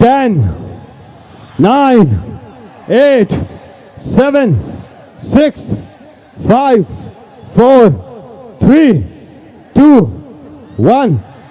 10 9 8 7 6 5 4 3 2 1.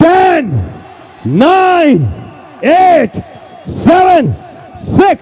10 9 8 7 6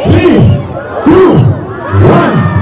3 2 1.